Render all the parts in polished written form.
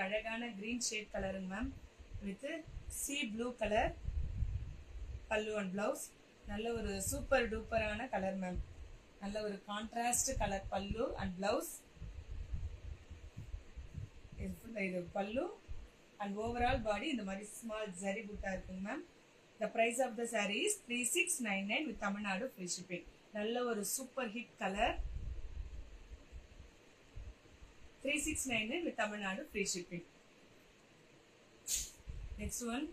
அழகான green shade கலருங்க ma'am with C blue colour பல்லு அண்ட் பிளவுஸ். நல்ல ஒரு சூப்பர் டூப்பரான கலர் மேம். நல்ல ஒரு கான்ட்ராஸ்ட் கலர் பல்லு அண்ட் பிளவுஸ். இது பல்லு அண்ட் ஓவரால் பாடி இந்த மாதிரி ஸ்மால் ஜரி புட்டா இருக்குங்க ma'am. The price of the saree is 3699 with Tamil Nadu free shipping. நல்ல ஒரு super hit colour 3699 with Tamil Nadu free shipping. Next one,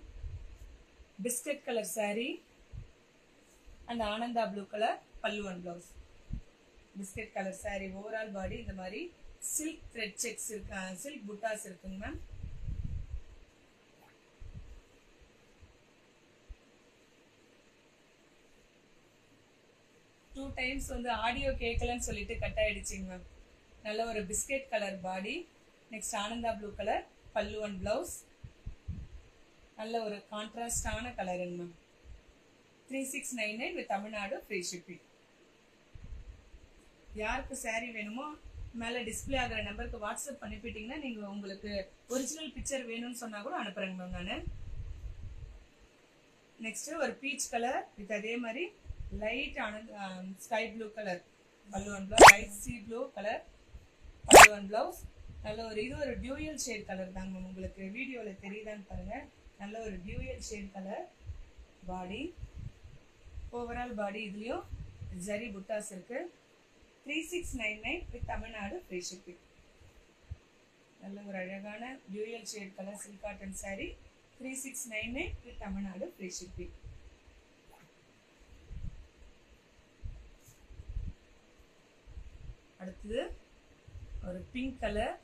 biscuit color saree and Ananda blue color pallu and blouse. Biscuit color saree overall body இந்த மாதிரி silk thread checks இருக்கு, silk buttas இருக்குங்க ma'am. Two times வந்து audio கேட்கலன்னு சொல்லிட்டு cut ஆயிடுச்சுங்க ma'am. நல்ல ஒரு biscuit colour body. Next Ananda blue colour பல்லு அண்ட் பிளவுஸ். நல்ல ஒரு கான்ட்ராஸ்டான கலருங்க ma'am. 3699 with Tamil Nadu free shipping. யாருக்கு saree வேணுமோ மேலே டிஸ்பிளே ஆகிற நம்பருக்கு வாட்ஸ்அப் பண்ணிவிட்டீங்கன்னா நீங்கள் உங்களுக்கு ஒரிஜினல் பிக்சர் வேணும்னு சொன்னால் கூட அனுப்புகிறேங்க மேம் நான். நெக்ஸ்ட் ஒரு பீச் கலர் வித் அதே மாதிரி லைட் ஸ்கை ப்ளூ கலர் பல்லு and blouse. Light C blue colour பல்லு அண்ட் பிளவுஸ். நல்ல ஒரு இது ஒரு டியூயல் ஷேட் கலர் தாங்க மேம். உங்களுக்கு வீடியோவில் தெரியுதான்னு பாருங்க. நல்ல ஒரு dual shade colour body. Overall பாடி இதுலேயும் ஜரி புட்டாஸ் இருக்கு. 3699 வித் தமிழ்நாடு ஃப்ரீ ஷிப்பிங். நல்ல ஒரு அழகான dual shade colour silk cotton saree 3699 with Tamil Nadu free shipping. அடுத்தது ஒரு pink colour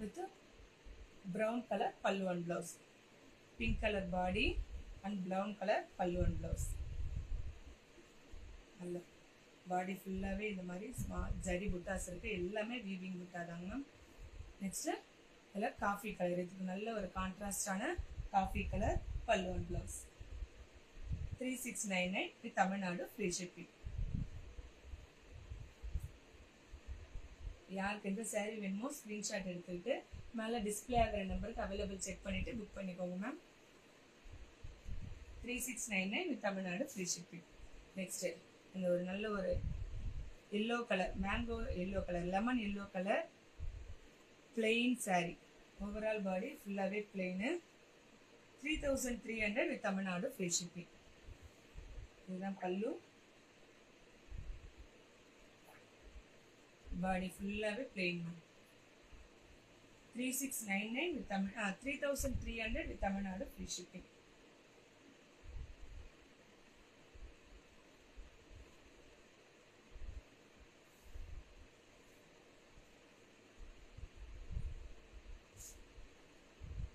with brown colour பல்லு and blouse. Pink colour body and brown colour பல்லு அண்ட் பிளவுஸ். நல்ல பாடி ஃபுல்லாகவே இந்த மாதிரி ஜரி புட்டாஸ் இருக்கு. எல்லாமே வீவிங் புட்டா தாங்க மேம். நெக்ஸ்ட் இதில் காஃபி கலர். இதுக்கு நல்ல ஒரு கான்ட்ராஸ்டான காஃபி கலர் பல்லு and blouse. 3699 with Tamil Nadu free shipping. யாருக்கு எந்த saree வேணுமோ ஸ்க்ரீன்ஷாட் எடுத்துக்கிட்டு மேலே டிஸ்பிளே ஆகிற நம்பருக்கு அவைலபிள் செக் பண்ணிவிட்டு புக் பண்ணிக்கோங்க ma'am. 3699 with Tamil Nadu free shipping. Next இந்த ஒரு நல்ல ஒரு yellow colour mango yellow colour lemon yellow colour plain saree. Overall body ஃபுல்லாகவே plain. 3300 with Tamil Nadu free shipping. இதுதான் பல்லு. பாடி ஃபுல்லாகவே plain ma'am. 3699 with 3300 with Tamil Nadu free shipping.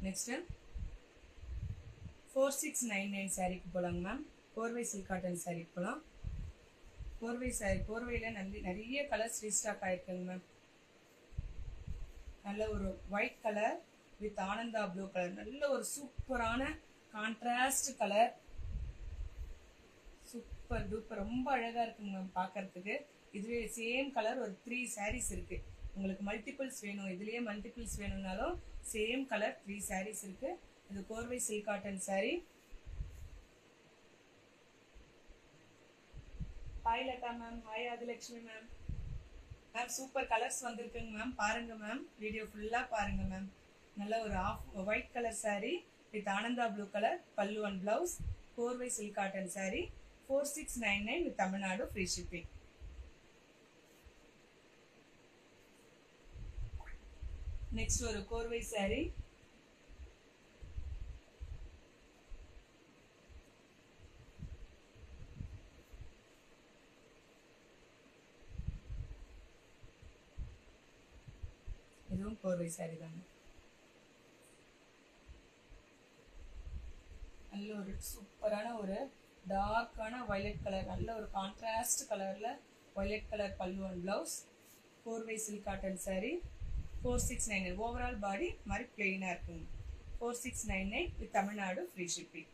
Next 4699 சாரிக்கு போகலாங்க மேம். கோர்வை சில்க் காட்டன் சாரிக்கு போகலாம். கோர்வை சாரி கோர்வையில் நிறைய கலர்ஸ் ரீஸ்டாக் ஆயிருக்குங்க மேம். நல்ல ஒரு white colour with Ananda blue colour. நல்ல ஒரு சூப்பரான கான்ட்ராஸ்ட் கலர். சூப்பர் டூப்பர் ரொம்ப அழகாக இருக்குங்க மேம் பார்க்கறதுக்கு. இதுவே சேம் கலர் ஒரு 3 sarees இருக்கு. உங்களுக்கு மல்டிபிள்ஸ் வேணும், இதுலேயே மல்டிபிள்ஸ் வேணும்னாலும் சேம் கலர் 3 sarees இருக்கு. இது கோர்வை silk cotton saree. Hi Latha ma'am. Hi Adilakshmi ma'am. Ma'am super colours வந்திருக்குங்க மேம். பாருங்க மேம், வீடியோ ஃபுல்லாக பாருங்க மேம். நல்ல ஒரு white colour saree with Ananda blue colour பல்லு அண்ட் பிளவுஸ். கோர்வை silk cotton saree 4699 with Tamil Nadu free shipping. Next ஒரு கோர்வை saree. இதுவும் கோர்வை saree தாங்க. நல்ல ஒரு சூப்பரான ஒரு டார்க்கான வயலட் கலர். நல்ல ஒரு கான்ட்ராஸ்ட் கலர்ல வயலட் கலர் பல்லு அண்ட் பிளவுஸ். கோர்வை silk cotton saree 4699. Overall body மாதிரி பிளெயினா இருக்குங்க. 4699 with Tamil Nadu free shipping.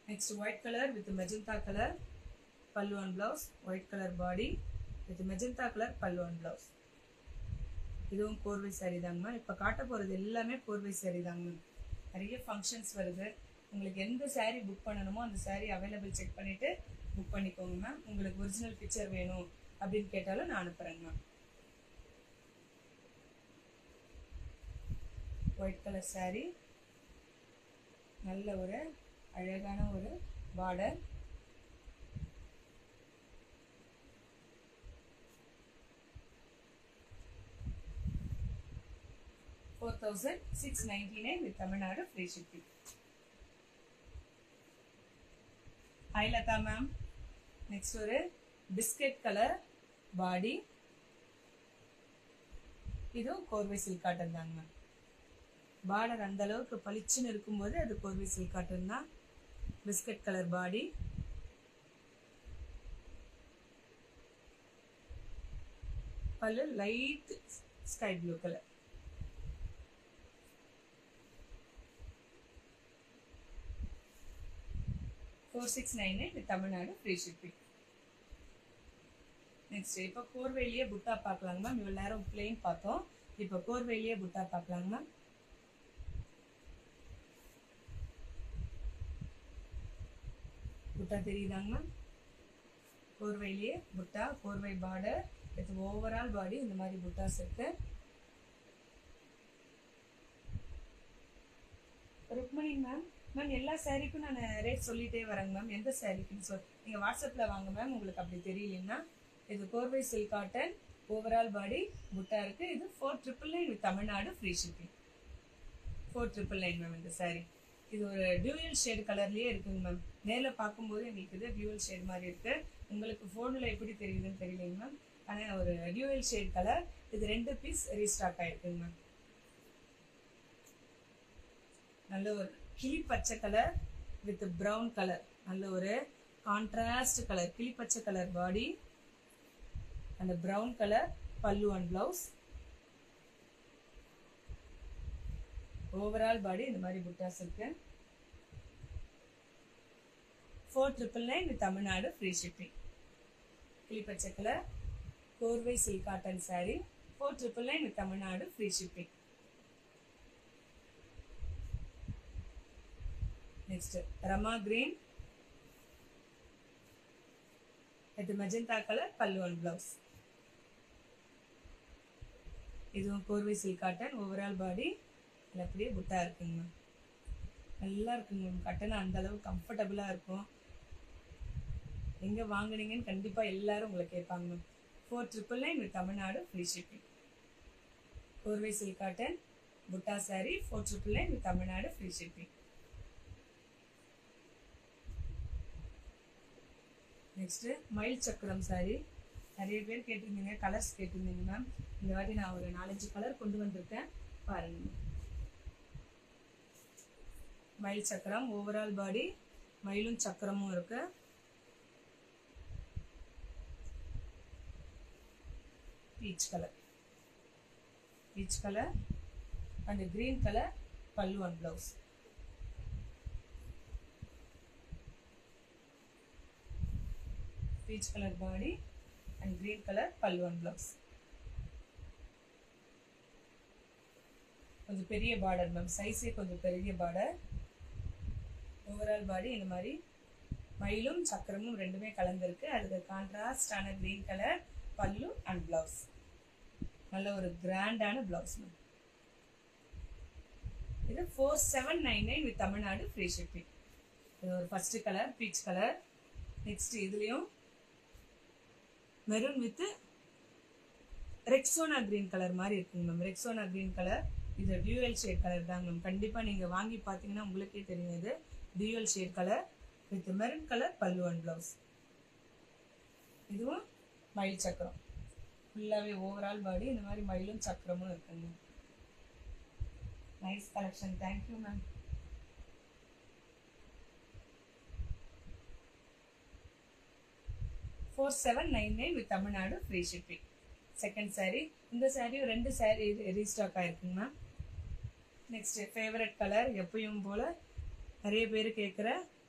Next white colour with magenta colour பல்லு and blouse, white colour body with magenta colour பல்லு அண்ட் பிளவுஸ். இதுவும் கோர்வை சாரி தாங்கம்மா. இப்போ காட்ட போகிறது எல்லாமே கோர்வை சாரி தாங்க. நிறைய ஃபங்க்ஷன்ஸ் வருது. உங்களுக்கு எந்த சாரீ புக் பண்ணணுமோ அந்த சாரீ அவைலபிள் செக் பண்ணிவிட்டு புக் பண்ணிக்கோங்க மேம். உங்களுக்கு ஒரிஜினல் பிக்சர் வேணும் அப்படின்னு கேட்டாலும் நான் அனுப்புகிறேங்க மேம். ஒயிட் கலர் சாரீ, நல்ல ஒரு அழகான ஒரு border. $4,699 with Tamil Nadu free shipping. Hi Latha ma'am. Next ஒரு பிஸ்கட் கலர் பாடி, இதுவும் கோர்வை சில்க் காட்டன் தாங்க மேம். பார்டர் அந்த அளவுக்கு பளிச்சுன்னு இருக்கும்போது அது கோர்வை சில்க் காட்டன் தான். பிஸ்கட் கலர் பாடி, பல்லு light sky blue colour. $4,699 Tamil Nadu free shipping. Next இப்போ கோர்வையிலேயே புட்டா பார்க்கலாங்க மேம். இவ்வளோ நேரம் பிளெயின் பார்த்தோம், இப்போ கோர்வையிலேயே புட்டா பார்க்கலாங்க மேம். புட்டா தெரியுதாங்க மேம்? கோர்வையிலேயே புட்டா, கோர்வை பார்டர் வித் ஓவரால் பாடி இந்த மாதிரி புட்டாஸ் இருக்கு. ருக்மணி மேம், மேம் எல்லா சாரீக்கும் நான் ரேட் சொல்லிட்டே வரேங்க மேம். எந்த சாரீக்குன்னு நீங்கள் வாட்ஸ்அப்பில் வாங்க மேம். உங்களுக்கு அப்படி தெரியலன்னா இது கோர்வை சில்க் காட்டன், ஓவரால் பாடி புட்டா இருக்குது. இது 4,999 with Tamil Nadu free shipping. 4,999 ma'am இந்த சாரீ. இது ஒரு டியூயல் ஷேட் கலர்லேயே இருக்குங்க மேம். நேரில் பார்க்கும்போது எங்களுக்கு இது டியூயல் ஷேட் மாதிரி இருக்குது. உங்களுக்கு ஃபோனில் எப்படி தெரியுதுன்னு தெரியலைங்க மேம். ஆனால் ஒரு டியூயல் ஷேட் கலர். இது 2 பீஸ் ரீஸ்டாக் ஆகிருக்குங்க மேம். நல்ல ஒரு கிளி பச்சை கலர் வித் ப்ரௌன் கலர், நல்ல ஒரு கான்ட்ராஸ்ட் கலர். கிளி பச்சை கலர் பாடி அந்த ப்ரௌன் கலர் பல்லு அண்ட் பிளவுஸ். ஓவரால் பாடி இந்த மாதிரி புட்டாஸ் இருக்கு. 4,999 வித் தமிழ்நாடு ஃப்ரீ ஷிப்பிங். கிளி பச்சை கலர் கோர்வை silk cotton saree, 4,999 with Tamil Nadu free shipping. Next Rama green with magenta colour பல்லு அண்ட் பிளவுஸ். இதுவும் கோர்வை சில்க் காட்டன், ஓவரால் பாடி அப்படியே புட்டா இருக்குங்க மேம். நல்லா இருக்குங்க மேம். கட்டணம் அந்த அளவு கம்ஃபர்டபுளாக இருக்கும். எங்கே வாங்குனீங்கன்னு கண்டிப்பாக எல்லாரும் உங்களை கேட்பாங்க ma'am. 4,999 with Tamil Nadu free shipping. கோர்வை சில்க் காட்டன் புட்டா saree, 4,999 with Tamil Nadu free shipping. Next மயில் சக்கரம் சாரி. நிறைய பேர் கேட்டிருந்தீங்க, கலர்ஸ் கேட்டிருந்தீங்க மேம். இந்த வாட்டி நான் ஒரு 4-5 கலர் கொண்டு வந்திருக்கேன், பாருங்க. மயில் சக்கரம், ஓவரால் பாடி மயிலும் சக்கரமும் இருக்கு. Peach colour and green colour பல்லு and blouse. Peach colour body and green colour பல்லு அண்ட் பிளவுஸ். கொஞ்சம் பெரிய பார்டர் மேம், சைஸே கொஞ்சம் பெரிய பார்டர். ஓவரால் பாடி இந்த மாதிரி மயிலும் சக்கரமும் ரெண்டுமே கலந்துருக்கு. அதுக்கு கான்ட்ராஸ்டான கிரீன் கலர் பல்லு அண்ட் பிளவுஸ். நல்ல ஒரு கிராண்டான பிளவுஸ் மேம். இது 4,799 வித் தமிழ்நாடு ஃப்ரீ ஷிப்பிங். இது ஒரு first colour peach colour. Next இதுலயும் maroon with Rexona green colour மாதிரி இருக்குங்க மேம். ரெக்ஸோனா கிரீன் கலர், இது டியூயல் ஷேட் கலர் தாங்க மேம். கண்டிப்பா நீங்க வாங்கி பாத்தீங்கன்னா உங்களுக்கே தெரியும். இது dual shade colour with maroon colour பல்லு அண்ட் பிளவுஸ். இதுவும் மயில் சக்கரம், ஃபுல்லாவே ஓவரால் பாடி இந்த மாதிரி மயிலும் சக்கரமும் இருக்குங்க. Nice collection, thank you ma'am. $4,799 with Tamil Nadu free shipping. Second saree. இந்த சாரியும் 2 சாரீ ரீஸ்டாக் ஆயிருக்குங்க மேம். நெக்ஸ்ட் ஃபேவரட் கலர், எப்பயும் போல நிறைய பேர் கேட்குற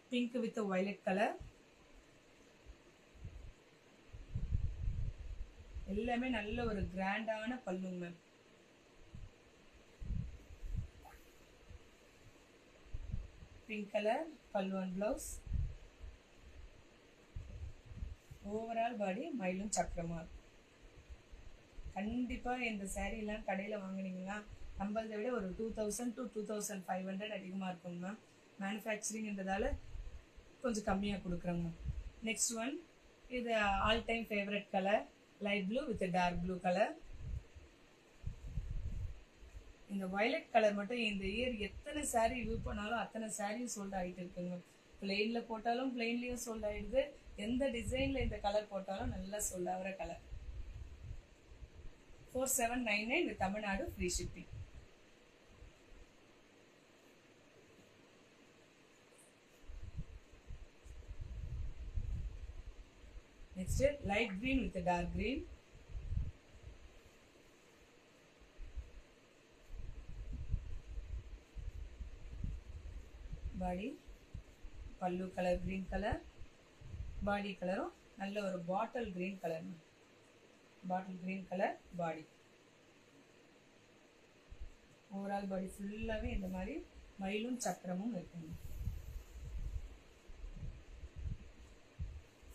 பிங்க் வித் வயலட் கலர். எல்லாமே நல்ல ஒரு கிராண்டான பல்லுங்க மேம். பிங்க் கலர் பல்லு அண்ட் பிளவுஸ். ஓவரால் பாடி மயிலும் சக்கரமா இருக்கும். கண்டிப்பா இந்த saree எல்லாம் கடையில வாங்குனீங்கன்னா நம்மளதை விட ஒரு 2000 to 2500 அதிகமா இருக்கும் மேம். மேனுஃபேக்சரிங்ன்றதால கொஞ்சம் கம்மியா கொடுக்குறாங்க. நெக்ஸ்ட் ஒன், இது all time favourite colour light blue with dark blue colour. இந்த வயலட் கலர் மட்டும் இந்த இயர் எத்தனை saree வியூ பண்ணாலும் அத்தனை சாரியும் சோல்ட் ஆகிட்டு இருக்குங்க. பிளெயின்ல போட்டாலும் பிளெயின்லயும் சோல்ட் ஆயிடுது. எந்த டிசைன்ல இந்த கலர் போட்டாலும் நல்லா சோல்ட் ஆகிற colour. 4799 with Tamil Nadu free shipping. Next, light green with dark green. Body pallu color green color. Body color நல்ல ஒரு bottle green color. Bottle green color body. Overall body ஃபுல்லாவே இந்த மாதிரி மயிலும் சக்கரமும் இருக்குங்க.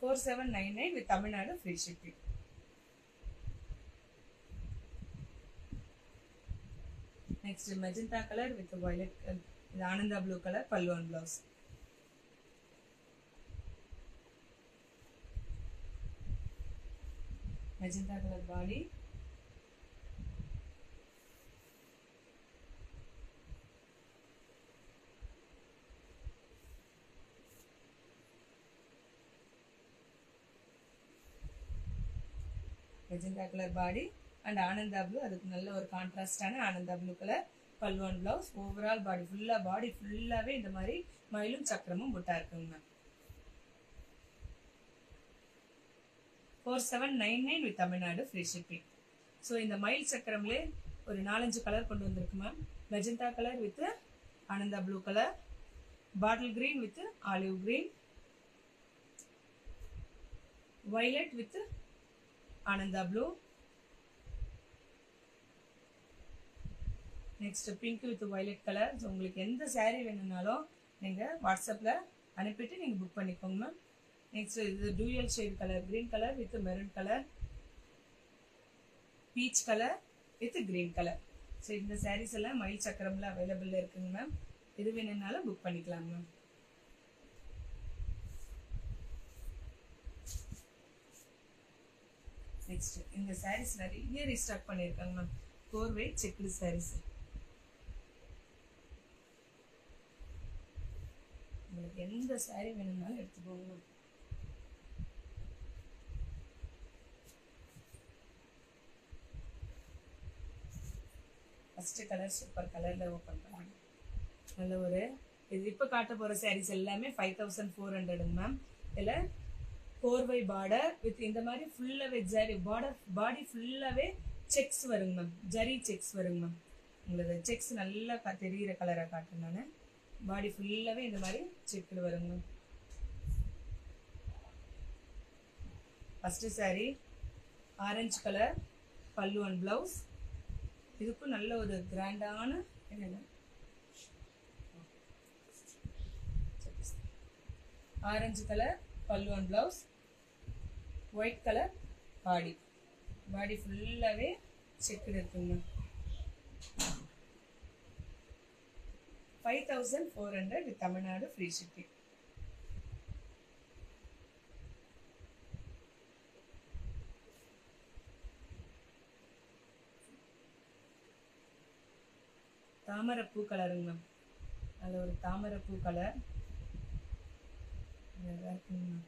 4799 with Tamil Nadu free shipping. Next, magenta color with violet color. இது Ananda blue color pallu and blouse. Magenta color body. Magenta color body and Ananda blue. அதுக்கு நல்ல ஒரு கான்ட்ராஸ்டான Ananda blue color pallu and blouse. Overall body ஃபுல்லாவே இந்த மாதிரி மயிலும் சக்கரமும் புட்டா இருக்குங்க. 4799 with Tamil Nadu free shipping. So இந்த மயில் சக்கரம்லே ஒரு 4-5 கலர் கொண்டு வந்திருக்கு ma'am. Magenta colour with Ananda blue colour, bottle green with olive green, violet with Ananda blue, next pink with violet colour. So உங்களுக்கு எந்த saree வேணும்னாலும் நீங்கள் வாட்ஸ்அப்பில் அனுப்பிட்டு நீங்கள் புக் பண்ணிக்கோங்க மேம். நெக்ஸ்ட் இது dual shade colour, green colour with maroon colour, peach colour with green colour. So இந்த சாரீஸ் எல்லாம் மயில் சக்கரம்ல அவைலபிள் இருக்குங்க மேம். எது வேணும்னாலும் புக் பண்ணிக்கலாம் மேம். நெக்ஸ்ட் இந்த சாரீஸ் நிறைய ரீஸ்டாக் பண்ணியிருக்காங்க மேம். கோர்வை செக்குடு சாரீஸ். உங்களுக்கு எந்த சாரீ வேணும்னாலும் எடுத்துக்கோங்க மேம். ஃபர்ஸ்ட் கலர் சூப்பர் கலர்ல ஓபன் பண்ணுங்க. நல்ல ஒரு இது இப்ப காட்ட போற சாரீஸ் எல்லாமே 5400 மேம். இதுல கோர்வை பார்டர் வித் இந்த மாதிரி ஃபுல்லாவே ஜரி பார்டர், பாடி ஃபுல்லாவே செக்ஸ் வருங்க மேம். ஜரி செக்ஸ் வருங்க மேம். உங்களுக்கு செக்ஸ் நல்லா தெரியுற கலரா காட்டுறேன் நான். பாடி ஃபுல்லாவே இந்த மாதிரி செக்ல வருங்க ma'am. First saree orange colour பல்லு அண்ட் பிளவுஸ். இதுக்கும் நல்ல ஒரு கிராண்டான ஆரஞ்சு கலர் பல்லு and blouse, white colour body. Body ஃபுல்லாவே செக்குடு இருக்குங்க. 5400 with தமிழ்நாடு ஃப்ரீ ஷிப்பிங். தாமரைப்பூ கலருங்க மேம். அதில் ஒரு தாமரைப்பூ கலர் இருக்குங்க மேம்.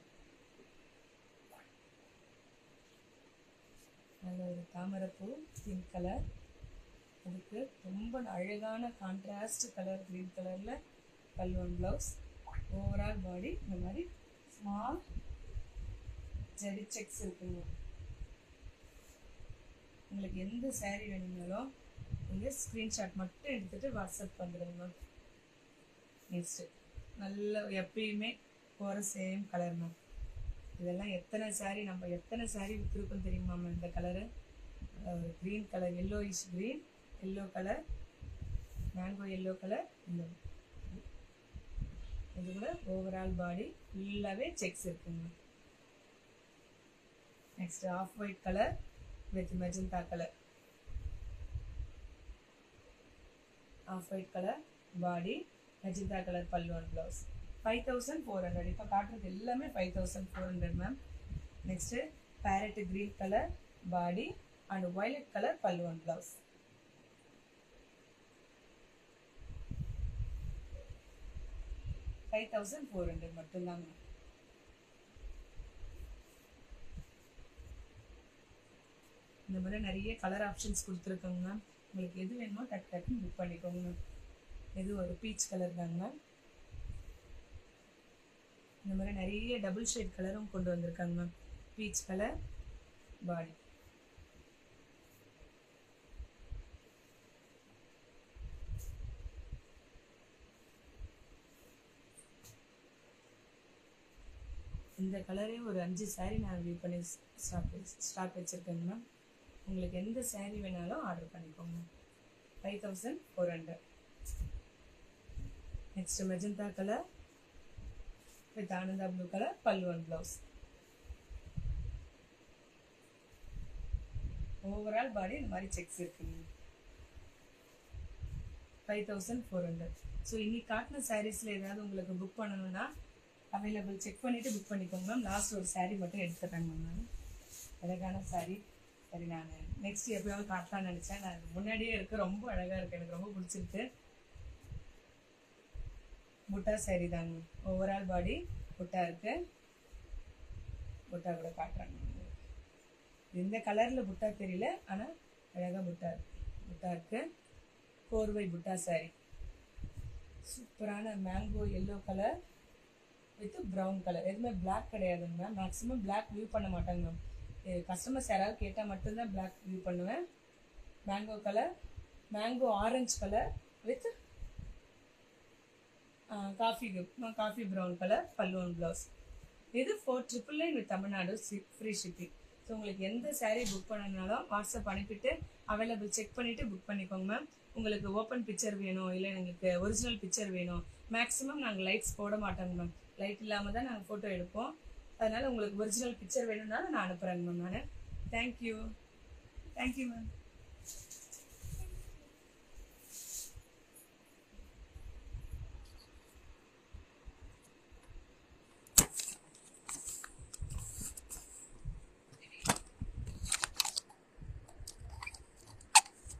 அதில் ஒரு தாமரைப்பூ பிங்க் கலர். அதுக்கு ரொம்ப அழகான கான்ட்ராஸ்ட் கலர் கிரீன் கலரில் பல்லு அண்ட் பிளவுஸ். ஓவரால் பாடி இந்த மாதிரி ஸ்மால் ஜெரி செக்ஸ் இருக்குங்க. உங்களுக்கு எந்த சாரீ வேணும்னாலும் நீங்கள் ஸ்க்ரீன்ஷாட் மட்டும் எடுத்துகிட்டு வாட்ஸ்அப் பண்ணுறேங்க மேம். நெக்ஸ்ட்டு நல்ல எப்பயுமே போகிற சேம் கலர் மேம். இதெல்லாம் எத்தனை saree நம்ம எத்தனை saree விற்றுருக்கோம் தெரியுமா மேம்? இந்த கலரு ஒரு green colour, yellowish green, yellow colour, mango yellow colour. இந்த இது கூட ஓவரால் பாடி ஃபுல்லாகவே செக்ஸ் இருக்குங்க. Next off white colour with magenta colour. Off white colour body, magenta colour பல்லு அண்ட் ப்ளவுஸ். 5400. இப்போ காட்டுறது எல்லாமே 5400 ma'am. Next parrot green colour body and violet colour பல்லு அண்ட் ப்ளவுஸ். $5,400 மட்டும்தாங்க. இந்த மாதிரி நிறைய கலர் ஆப்ஷன்ஸ் கொடுத்துருக்கோங்க மேம். உங்களுக்கு எது வேணுமோ டக்கு டக்குன்னு புக் பண்ணிக்கோங்க மேம். இது ஒரு பீச் கலர் தாங்க மேம். இந்த மாதிரி நிறைய டபுள் ஷேட் கலரும் கொண்டு வந்திருக்காங்க மேம். பீச் கலர் பாடி. இந்த கலரே ஒரு 5 saree நான் வியூ பண்ணி ஸ்டாக் வச்சுருக்கேங்க மேம். உங்களுக்கு எந்த saree வேணாலும் ஆர்டர் பண்ணிக்கோங்க. 5400. Next magenta colour with Ananda blue colour பல்லு அண்ட் ப்ளவுஸ். ஓவரால் பாடி இந்த மாதிரி செக்ஸ் இருக்குங்க. 5400. ஸோ இன்னைக்கு காட்டின சாரீஸில் ஏதாவது உங்களுக்கு புக் பண்ணணும்னா அவைலபிள் செக் பண்ணிவிட்டு புக் பண்ணிக்கோங்க மேம். லாஸ்ட் ஒரு saree மட்டும் எடுத்துட்டாங்க மேம். அழகான saree. சரி, நான் நெக்ஸ்ட் எப்பயாவது காட்டலாம்னு நினச்சேன். நான் முன்னாடியே இருக்கு, ரொம்ப அழகாக இருக்குது, எனக்கு ரொம்ப பிடிச்சிருக்கு. புட்டா saree தாங்க. ஓவரால் பாடி புட்டா இருக்கு. புட்டா கூட காட்டுறாங்க. இந்த கலரில் புட்டா தெரியல, ஆனால் அழகாக புட்டா இருக்கு. கோர்வை புட்டா saree. சூப்பரான mango yellow colour with brown colour. எதுவுமே பிளாக் கிடையாதுங்க மேம். மேக்ஸிமம் பிளாக் வியூ பண்ண மாட்டாங்க மேம். கஸ்டமர்ஸ் யாராவது கேட்டால் மட்டும்தான் பிளாக் வியூ பண்ணுவேன். Mango colour, mango orange colour with coffee brown colour பல்லு அண்ட் ப்ளவுஸ். இது 4999 with Tamil Nadu free shipping. So உங்களுக்கு எந்த saree புக் பண்ணனாலும் வாட்ஸ்அப் அனுப்பிட்டு அவைலபிள் செக் பண்ணிவிட்டு புக் பண்ணிக்கோங்க மேம். உங்களுக்கு ஓப்பன் பிக்சர் வேணும், இல்லை எங்களுக்கு ஒரிஜினல் பிக்சர் வேணும். மேக்ஸிமம் நாங்கள் லைட்ஸ் போட மாட்டோங்க மேம். லைட் இல்லாமல் தான் நாங்கள் ஃபோட்டோ எடுப்போம். அதனால் உங்களுக்கு ஒரிஜினல் பிக்சர் வேணும்னா நான் அனுப்புகிறேங்க மேம். நான் தேங்க்யூ மேம்.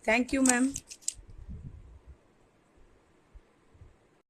Thank you ma'am.